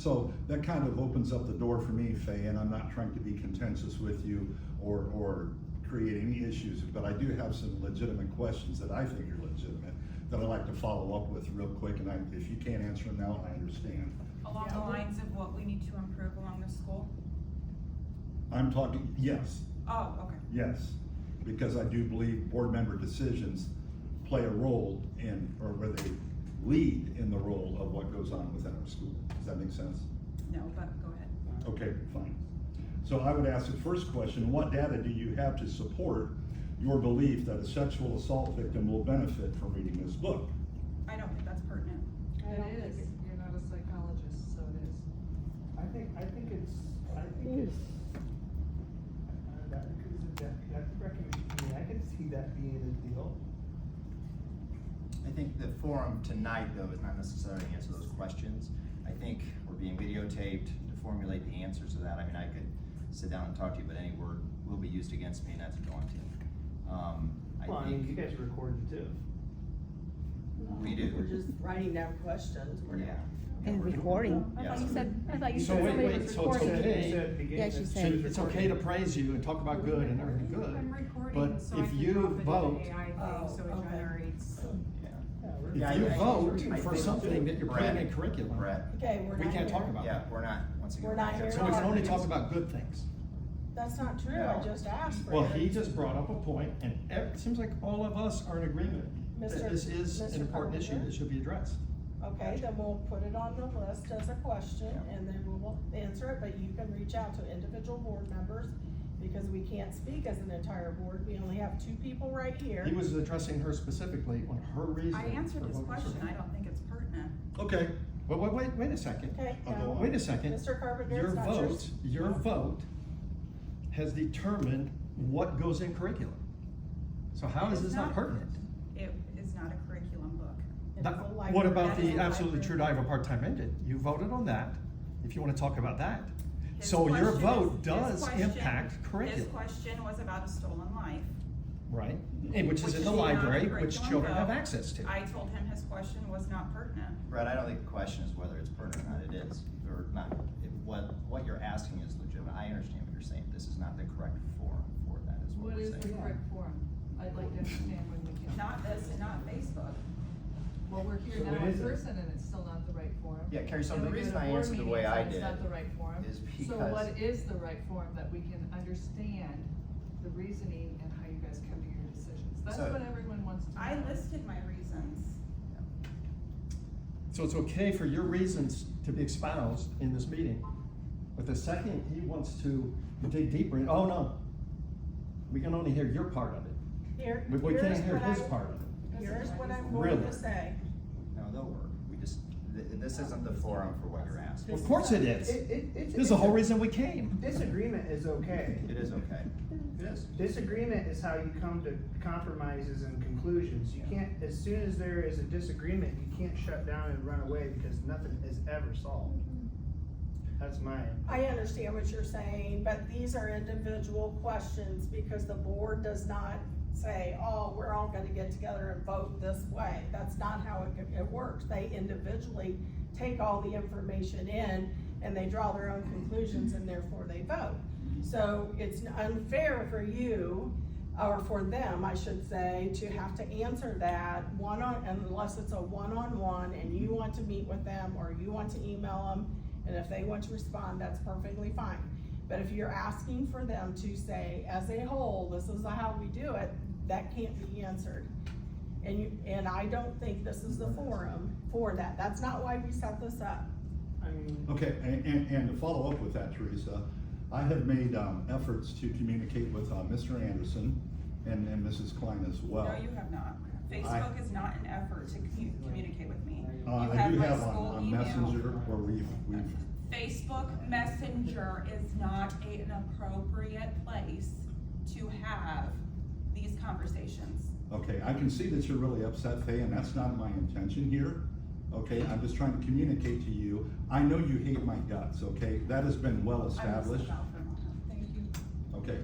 So that kind of opens up the door for me, Faye, and I'm not trying to be contentious with you or create any issues, but I do have some legitimate questions that I think are legitimate that I'd like to follow up with real quick, and if you can't answer them now, I understand. Along the lines of what we need to improve along the school? I'm talking, yes, Oh, okay. yes, because I do believe board member decisions play a role in, or where they lead in the role of what goes on within our school. Does that make sense? No, but go ahead. Okay, fine. So I would ask the first question, what data do you have to support your belief that a sexual assault victim will benefit from reading this book? I don't think that's pertinent. It is, you're not a psychologist, so it is. I think it's, that recommendation, I mean, I can see that being a deal. I think the forum tonight, though, is not necessarily to answer those questions. I think we're being videotaped to formulate the answers to that. I mean, I could sit down and talk to you, but any word will be used against me, and that's daunting. Well, I mean, you guys recorded too. We do. We're just writing down questions, we're not. Yeah. And recording. Yeah. I thought you said So wait, somebody wait, was so it's recording. okay. Yeah, she said. It's okay to praise you and talk about good and everything I'm good, recording, but so I if can you drop it in vote, the AI thing, so it okay. generates. Yeah. if you I vote think for something that you're putting in Brett, curriculum, Okay, we're we not can't talk here. about Yeah, that. we're not, once again. We're not here. So we can only talk about good things. That's not true, No. I just asked for it. Well, he just brought up a point, and it seems like all of us are in agreement that Mr. this is Mr. an important issue Carpenter? that should be addressed. Okay, then we'll put it on the list as a question, and then we will answer it, but you can reach out to individual board members, because we can't speak as an entire board, we only have two people right here. He was addressing her specifically on her reason. I answered for his voting for question. her. I don't think it's pertinent. Okay, Wait a second. Okay, I'll go now, on. Wait a second. Mr. Carpenter, Your it's not your vote has determined what goes in curriculum. So how is It's this not pertinent? It is not a curriculum book. It is a library. What about That is the a absolutely library. true I have a part-time ended? You voted on that, if you wanna talk about that. His So your question vote is- does his question- impact His curriculum, question was about a stolen life. right? And which is in the not a library, which curriculum children have book. access to. I told him his question was not pertinent. Brett, I don't think the question is whether it's pertinent or not. It is, or not. What you're asking is legitimate. I understand what you're saying. This is not the correct forum for that, is what What we're is the saying. correct forum? I'd like to understand when we can. Not this and not Facebook. Well, we're here So now what in is it? person and it's still not the right forum. Yeah, Carrie, so And the we go reason to I board answered the way meetings I and did It's not the right forum. is So because- what is the right forum that we can understand the reasoning and how you guys come to your decisions? That's So- what everyone wants to know. I listed my reasons. So it's okay for your reasons to be espoused in this meeting, but the second he wants to dig deeper, oh no, we can only hear your part of it, Here, but we can't here's hear what his I- part of it. Here's what I'm going Really? to say. No, they'll work. We just, this isn't the forum for what you're asking. Of course it is. This is the whole reason we came. Disagreement is okay. It is okay. It is. Disagreement is how you come to compromises and conclusions. You can't, as soon as there is a disagreement, you can't shut down and run away because nothing is ever solved. That's mine. I understand what you're saying, but these are individual questions because the board does not say, oh, we're all gonna get together and vote this way. That's not how it works. They individually take all the information in and they draw their own conclusions and therefore they vote. So it's unfair for you, or for them, I should say, to have to answer that unless it's a one-on-one and you want to meet with them or you want to email them. And if they want to respond, that's perfectly fine. But if you're asking for them to say, as a whole, this is how we do it, that can't be answered. And I don't think this is the forum for that. That's not why we set this up. I mean, okay, and to follow up with that, Teresa, I have made efforts to communicate with Mr. Anderson and Mrs. Klein as well. No, you have not. Facebook is not an effort to communicate with me. You I have do my have school on email. Messenger where we've, Facebook Messenger is not an appropriate place to have these conversations. okay, I can see that you're really upset, Faye, and that's not my intention here. Okay, I'm just trying to communicate to you. I know you hate my guts, okay? That has been well I will established. step out for a moment. Thank you. Okay,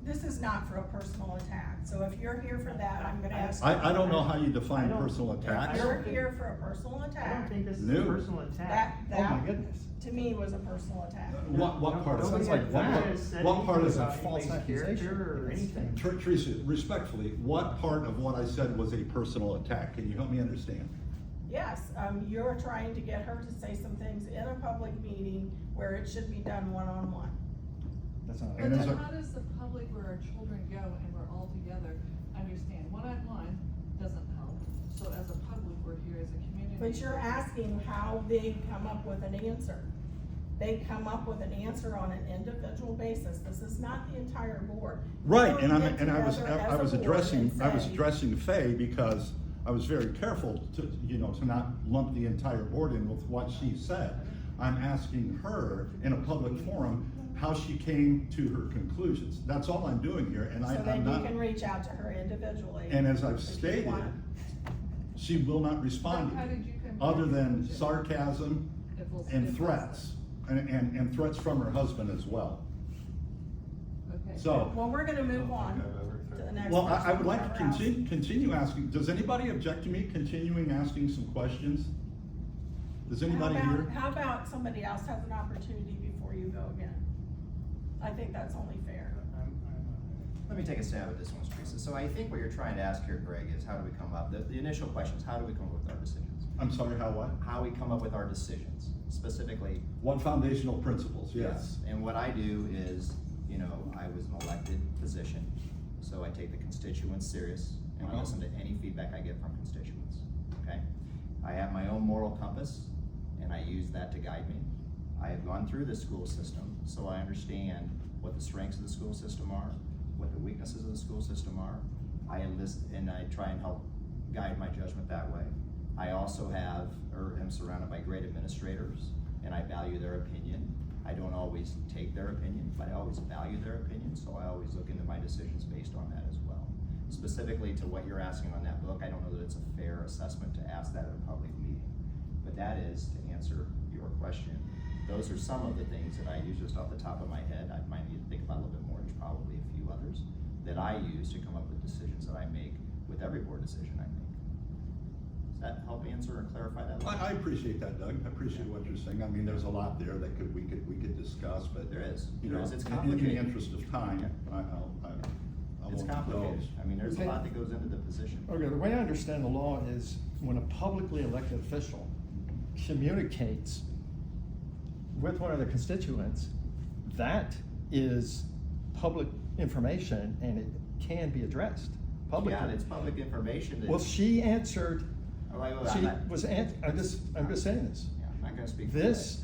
This is not for a personal attack, so if you're here for that, I'm gonna ask. I don't know how you I define don't- personal attack. If you're here for a personal I don't attack, think this is No. a personal attack. that, Oh my that, goodness. to me, was a personal attack. What part of Sounds it? like that. What part is a it? false accusation. Or anything. Teresa, respectfully, what part of what I said was a personal attack? Can you help me understand? Yes, you're trying to get her to say some things in a public meeting where it should be done one-on-one. That's not. And But as then a- how does the public where our children go and we're all together understand? One-on-one doesn't help, so as a public, we're here as a community. But you're asking how they come up with an answer. They come up with an answer on an individual basis. This is not the entire board. Right, You and don't I get was together as a board addressing, and I was say, addressing Faye because I was very careful to, to not lump the entire board in with what she said. I'm asking her in a public forum how she came to her conclusions. That's all I'm doing here, and So I'm then you not, can reach out to her individually. and as I've if you stated, want. she will not respond How to did me, you come to other that than conclusion? sarcasm If we'll- and if we'll- threats, and threats from her husband as well. Okay. So, Well, we're gonna move on to the next. well, I person would like to whoever asks. continue asking, does anybody object to me continuing asking some questions? Does anybody here? How about somebody else has an opportunity before you go again? I think that's only fair. Let me take a stab at this one, Teresa. So I think what you're trying to ask here, Greg, is how do we come up, the initial question is how do we come up with our decisions? I'm sorry, how what? How we come up with our decisions, specifically. What foundational principles, yes. And what I do is, I was an elected position, so I take the constituents serious and I Uh-huh. listen to any feedback I get from constituents, okay? I have my own moral compass and I use that to guide me. I have gone through the school system, so I understand what the strengths of the school system are, what the weaknesses of the school system are. I enlist and I try and help guide my judgment that way. I also am surrounded by great administrators and I value their opinion. I don't always take their opinion, but I always value their opinion, so I always look into my decisions based on that as well. Specifically to what you're asking on that book, I don't know that it's a fair assessment to ask that at a public meeting. But that is, to answer your question, those are some of the things that I use just off the top of my head. I might need to think about a little bit more, there's probably a few others that I use to come up with decisions that I make with every board decision I make. Does that help answer or clarify that? I appreciate that, Doug. I appreciate what you're saying. I mean, there's a lot there that we could discuss, but. There is. You There know, is. It's in the complicated. interest of time, I It's won't complicated. indulge. I mean, there's a Okay. lot that goes into the position. Okay, the way I understand the law is when a publicly elected official communicates with one of their constituents, that is public information and it can be addressed publicly. Yeah, it's public information that. Well, she answered, Oh, wait, I'm she not- was, I'm just saying this. Yeah, I'm not gonna speak. for This,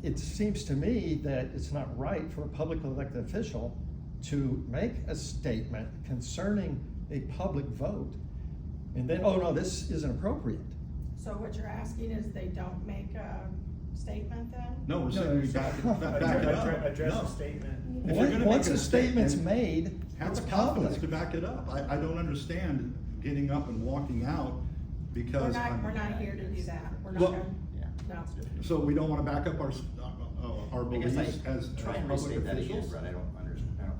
it seems to me that it's not right for a publicly elected official to make a statement concerning a public vote. And then, oh no, this isn't appropriate. So what you're asking is they don't make a statement then? No, we're No, saying we no, back it up. Address No. the statement. If you're gonna Once make a statement's statement, made, have it's the confidence public. to back it up. I don't understand getting up and walking out We're because. not, I'm- we're not here to do that. We're not Well- gonna, Yeah. no. it's different. So we don't wanna back up our I guess beliefs I as try and public restate that again, officials? Brett, I don't quite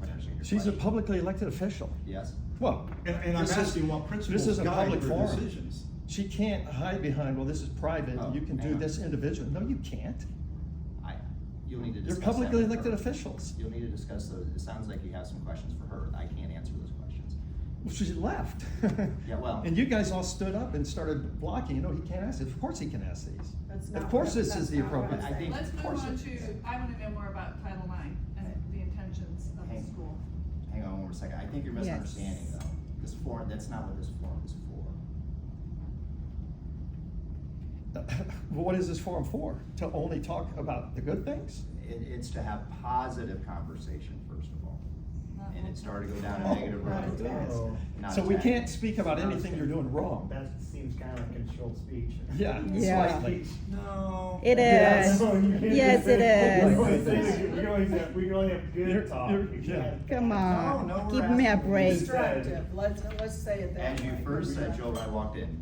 understand your She's a question. publicly elected official. Yes? Well. And I'm this is- asking what This principles is a guide public her forum. decisions. She can't hide behind, well, this is private, Oh, you can hang do on. this individually. No, you can't. You'll need to You're discuss that publicly with elected her. officials. You'll need to discuss those, it sounds like you have some questions for her, I can't answer those questions. Well, she left. Yeah, well- And you guys all stood up and started blocking, he can't ask this. Of course he can ask these. That's not Of course what- this that's is the not what I'm appropriate. I saying. think- Let's move course on it to, is. I wanna know more about Title IX and the intentions of the Hang- school. Hang on one more second, I think you're Yes. misunderstanding though. This forum, that's not what this forum is for. What is this forum for? To only talk about the good things? It's to have positive conversation, first of all. And it started to go down a Oh, negative not road. attacks. Not So we attack. can't speak about anything you're doing wrong. That seems kind of like controlled speech. Yeah, Yeah. slightly. No. It Yes. is. Yes, it is. We can only have You're- good talk. you're- You yeah. can't- Come on, No, we're give me a asking- break. Constructive, let's say it that As you way. first said, Joe, when I walked in,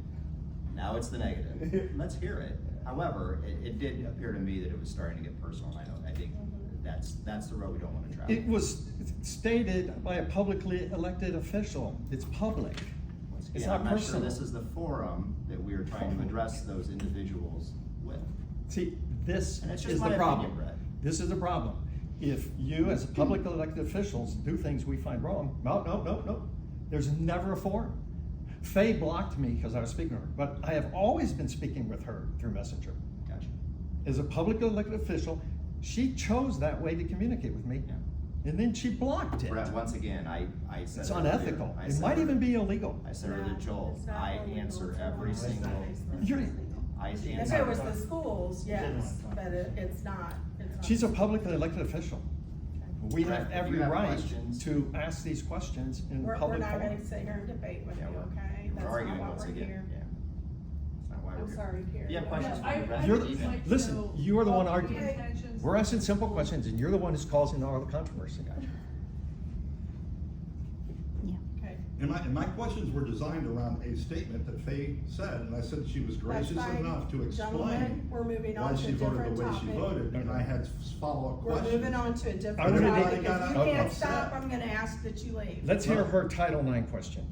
now it's the negative. Let's hear it. However, it did appear to me that it was starting to get personal. I think That's the road we don't wanna travel. It was stated by a publicly elected official. It's public. Once It's again, not I'm not sure personal. this is the forum that we are trying to address those individuals with. See, this And it's just is my the problem. opinion, Brett. This is the problem. If you, as public elected officials, do things we find wrong, no. There's never a forum. Faye blocked me because I was speaking to her, but I have always been speaking with her through Messenger. Gotcha. As a public elected official, she chose that way to communicate with me, Yeah. and then she blocked it. Brett, once again, I said. It's it earlier. unethical. I It said might it- even be illegal. I said earlier, Joel, It's not I illegal answer to every lie. single, You're- I If answer. it was the schools, yes, but it's not. She's a publicly elected official. We Brett, have if every you have right questions- to ask these questions in We're public not forum. gonna sit here and debate with you, Yeah, okay? We're That's arguing not why once we're again, here. yeah. That's not why we're I'm here. sorry, Carrie. You have questions Yeah, for me, Brett? You're would just the- like to listen, know you are the one what arguing. intentions- We're asking simple questions, and you're the one who's causing all the controversy. Okay. And my questions were designed around a statement that Faye said, and I said she was That's gracious fine. enough to Gentlemen, explain we're moving why on she to a voted different the way she topic. voted, and I had follow-up We're questions. moving on to a I different wanted to- topic. If you got can't upset. stop, I'm gonna ask that you leave. Let's hear her Title IX question.